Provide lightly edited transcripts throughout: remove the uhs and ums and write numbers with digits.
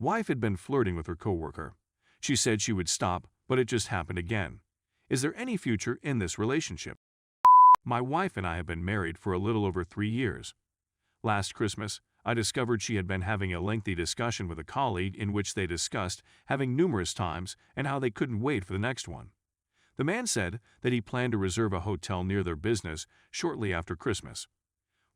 Wife had been flirting with her coworker. She said she would stop, but it just happened again. Is there any future in this relationship? My wife and I have been married for a little over 3 years. Last Christmas, I discovered she had been having a lengthy discussion with a colleague in which they discussed having numerous times and how they couldn't wait for the next one. The man said that he planned to reserve a hotel near their business shortly after Christmas.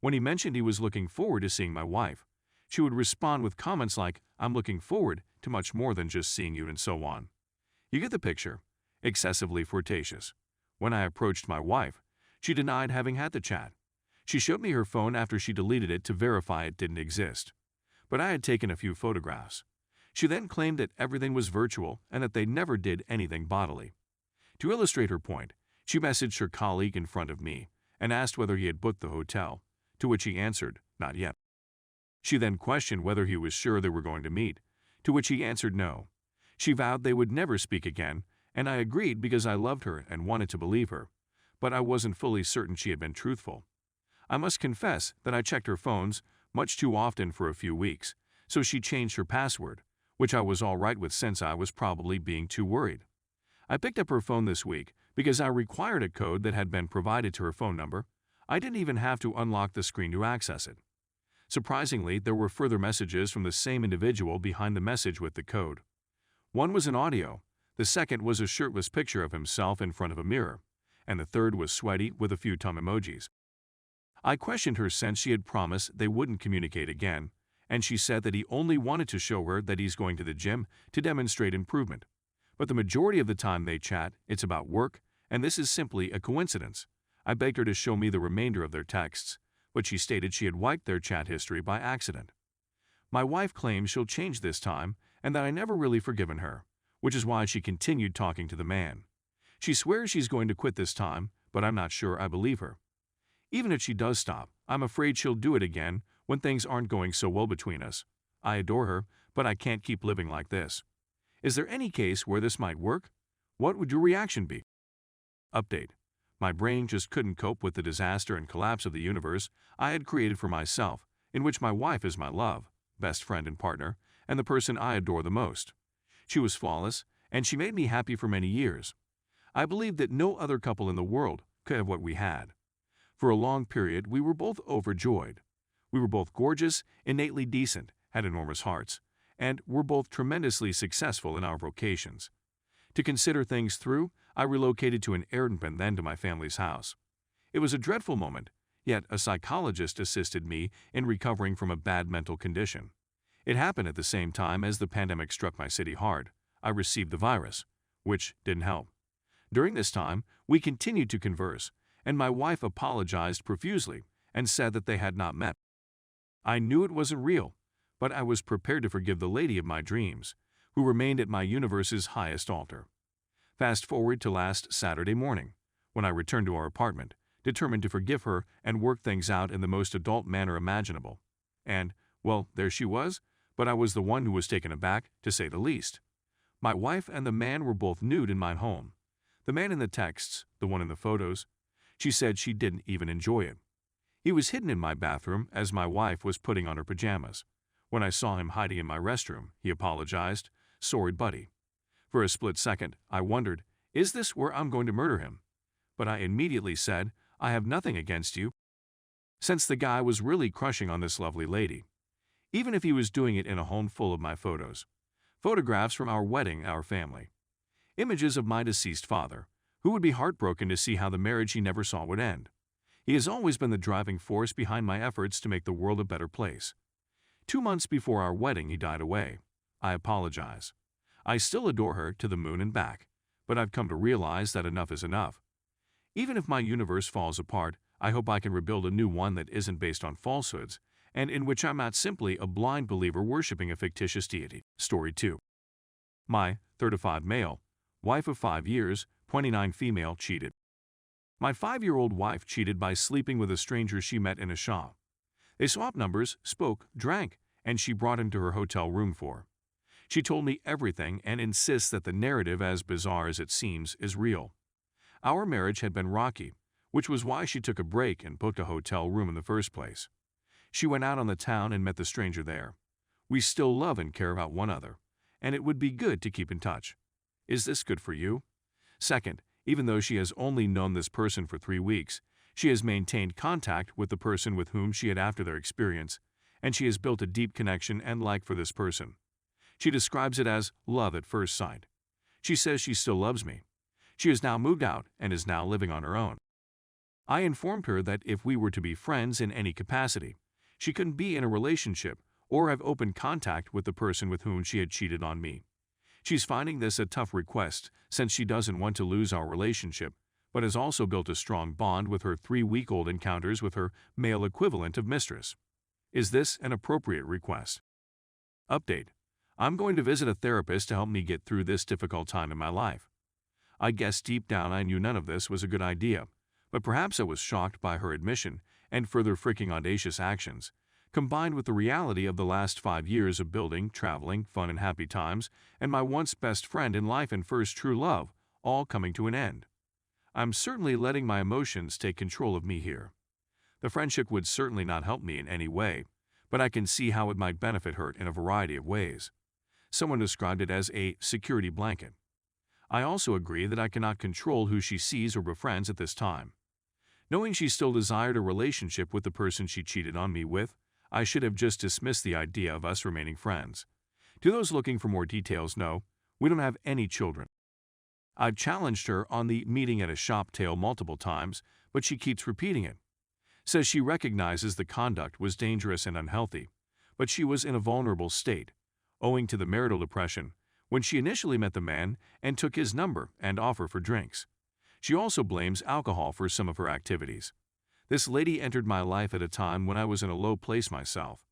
When he mentioned he was looking forward to seeing my wife, she would respond with comments like, "I'm looking forward to much more than just seeing you," and so on. You get the picture. Excessively flirtatious. When I approached my wife, she denied having had the chat. She showed me her phone after she deleted it to verify it didn't exist. But I had taken a few photographs. She then claimed that everything was virtual and that they never did anything bodily. To illustrate her point, she messaged her colleague in front of me and asked whether he had booked the hotel, to which he answered, "Not yet." She then questioned whether he was sure they were going to meet, to which he answered no. She vowed they would never speak again, and I agreed because I loved her and wanted to believe her, but I wasn't fully certain she had been truthful. I must confess that I checked her phones much too often for a few weeks, so she changed her password, which I was all right with since I was probably being too worried. I picked up her phone this week because I required a code that had been provided to her phone number. I didn't even have to unlock the screen to access it. Surprisingly, there were further messages from the same individual behind the message with the code. One was an audio, the second was a shirtless picture of himself in front of a mirror, and the third was sweaty with a few tongue emojis. I questioned her since she had promised they wouldn't communicate again, and she said that he only wanted to show her that he's going to the gym to demonstrate improvement. But the majority of the time they chat, it's about work, and this is simply a coincidence. I begged her to show me the remainder of their texts, but she stated she had wiped their chat history by accident. My wife claims she'll change this time and that I never really forgiven her, which is why she continued talking to the man. She swears she's going to quit this time, but I'm not sure I believe her. Even if she does stop, I'm afraid she'll do it again when things aren't going so well between us. I adore her, but I can't keep living like this. Is there any case where this might work? What would your reaction be? Update. My brain just couldn't cope with the disaster and collapse of the universe I had created for myself, in which my wife is my love, best friend and partner, and the person I adore the most. She was flawless, and she made me happy for many years. I believe that no other couple in the world could have what we had. For a long period, we were both overjoyed. We were both gorgeous, innately decent, had enormous hearts, and were both tremendously successful in our vocations. To consider things through, I relocated to an Airbnb, then to my family's house. It was a dreadful moment, yet a psychologist assisted me in recovering from a bad mental condition. It happened at the same time as the pandemic struck my city hard. I received the virus, which didn't help. During this time, we continued to converse, and my wife apologized profusely and said that they had not met. I knew it wasn't real, but I was prepared to forgive the lady of my dreams, who remained at my universe's highest altar. Fast forward to last Saturday morning, when I returned to our apartment, determined to forgive her and work things out in the most adult manner imaginable. And, well, there she was, but I was the one who was taken aback, to say the least. My wife and the man were both nude in my home. The man in the texts, the one in the photos, she said she didn't even enjoy it. He was hidden in my bathroom as my wife was putting on her pajamas. When I saw him hiding in my restroom, he apologized. "Sorry, buddy." For a split second, I wondered, is this where I'm going to murder him? But I immediately said, I have nothing against you, since the guy was really crushing on this lovely lady. Even if he was doing it in a home full of my photos. Photographs from our wedding, our family. Images of my deceased father, who would be heartbroken to see how the marriage he never saw would end. He has always been the driving force behind my efforts to make the world a better place. 2 months before our wedding, he died away. I apologize. I still adore her to the moon and back, but I've come to realize that enough is enough. Even if my universe falls apart, I hope I can rebuild a new one that isn't based on falsehoods, and in which I'm not simply a blind believer worshipping a fictitious deity. Story 2. My 35 male, wife of 5 years, 29 female, cheated. My 5-year-old wife cheated by sleeping with a stranger she met in a shop. They swapped numbers, spoke, drank, and she brought him to her hotel room for. She told me everything and insists that the narrative, as bizarre as it seems, is real. Our marriage had been rocky, which was why she took a break and booked a hotel room in the first place. She went out on the town and met the stranger there. We still love and care about one another, and it would be good to keep in touch. Is this good for you? Second, even though she has only known this person for 3 weeks, she has maintained contact with the person with whom she had after their experience, and she has built a deep connection and like for this person. She describes it as love at first sight. She says she still loves me. She has now moved out and is now living on her own. I informed her that if we were to be friends in any capacity, she couldn't be in a relationship or have open contact with the person with whom she had cheated on me. She's finding this a tough request since she doesn't want to lose our relationship, but has also built a strong bond with her 3-week-old encounters with her male equivalent of mistress. Is this an appropriate request? Update. I'm going to visit a therapist to help me get through this difficult time in my life. I guess deep down I knew none of this was a good idea, but perhaps I was shocked by her admission and further freaking audacious actions, combined with the reality of the last 5 years of building, traveling, fun and happy times, and my once best friend in life and first true love, all coming to an end. I'm certainly letting my emotions take control of me here. The friendship would certainly not help me in any way, but I can see how it might benefit her in a variety of ways. Someone described it as a security blanket. I also agree that I cannot control who she sees or befriends at this time. Knowing she still desired a relationship with the person she cheated on me with, I should have just dismissed the idea of us remaining friends. To those looking for more details, no, we don't have any children. I've challenged her on the meeting at a shop tale multiple times, but she keeps repeating it. Says she recognizes the conduct was dangerous and unhealthy, but she was in a vulnerable state, owing to the marital depression, when she initially met the man and took his number and offer for drinks. She also blames alcohol for some of her activities. This lady entered my life at a time when I was in a low place myself.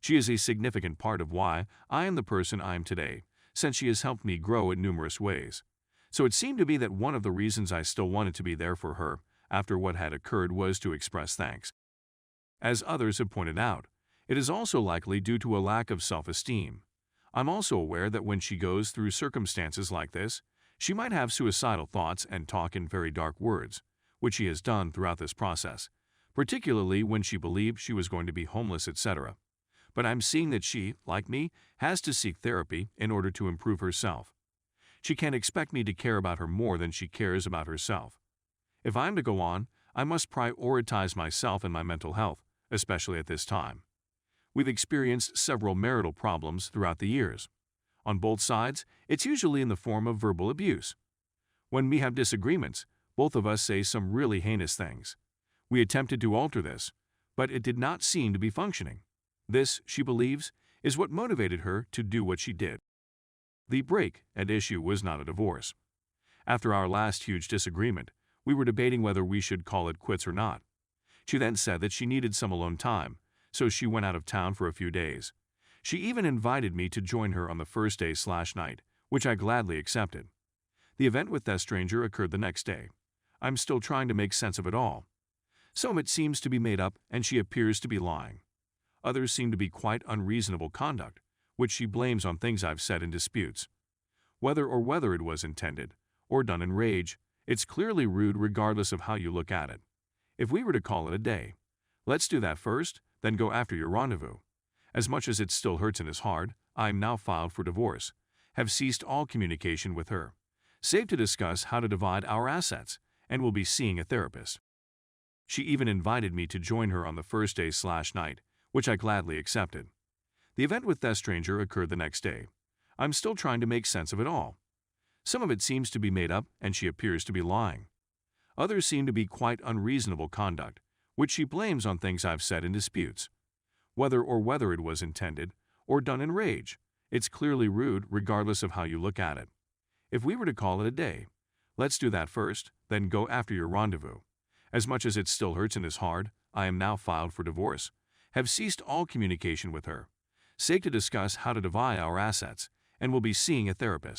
She is a significant part of why I am the person I am today, since she has helped me grow in numerous ways. So it seemed to me that one of the reasons I still wanted to be there for her after what had occurred was to express thanks. As others have pointed out, it is also likely due to a lack of self-esteem. I'm also aware that when she goes through circumstances like this, she might have suicidal thoughts and talk in very dark words, which she has done throughout this process, particularly when she believed she was going to be homeless, etc. But I'm seeing that she, like me, has to seek therapy in order to improve herself. She can't expect me to care about her more than she cares about herself. If I'm to go on, I must prioritize myself and my mental health, especially at this time. We've experienced several marital problems throughout the years. On both sides, it's usually in the form of verbal abuse. When we have disagreements, both of us say some really heinous things. We attempted to alter this, but it did not seem to be functioning. This, she believes, is what motivated her to do what she did. The break at issue was not a divorce. After our last huge disagreement, we were debating whether we should call it quits or not. She then said that she needed some alone time, so she went out of town for a few days. She even invited me to join her on the first day/night, which I gladly accepted. The event with that stranger occurred the next day. I'm still trying to make sense of it all. Some of it seems to be made up and she appears to be lying. Others seem to be quite unreasonable conduct, which she blames on things I've said in disputes. Whether it was intended or done in rage, it's clearly rude regardless of how you look at it. If we were to call it a day, let's do that first, then go after your rendezvous. As much as it still hurts and is hard, I am now filed for divorce, have ceased all communication with her, save to discuss how to divide our assets, and will be seeing a therapist. She even invited me to join her on the first day/night, which I gladly accepted. The event with that stranger occurred the next day. I'm still trying to make sense of it all. Some of it seems to be made up and she appears to be lying. Others seem to be quite unreasonable conduct, which she blames on things I've said in disputes. Whether it was intended or done in rage, it's clearly rude regardless of how you look at it. If we were to call it a day, let's do that first, then go after your rendezvous. As much as it still hurts and is hard, I am now filed for divorce, have ceased all communication with her, save to discuss how to divide our assets, and will be seeing a therapist.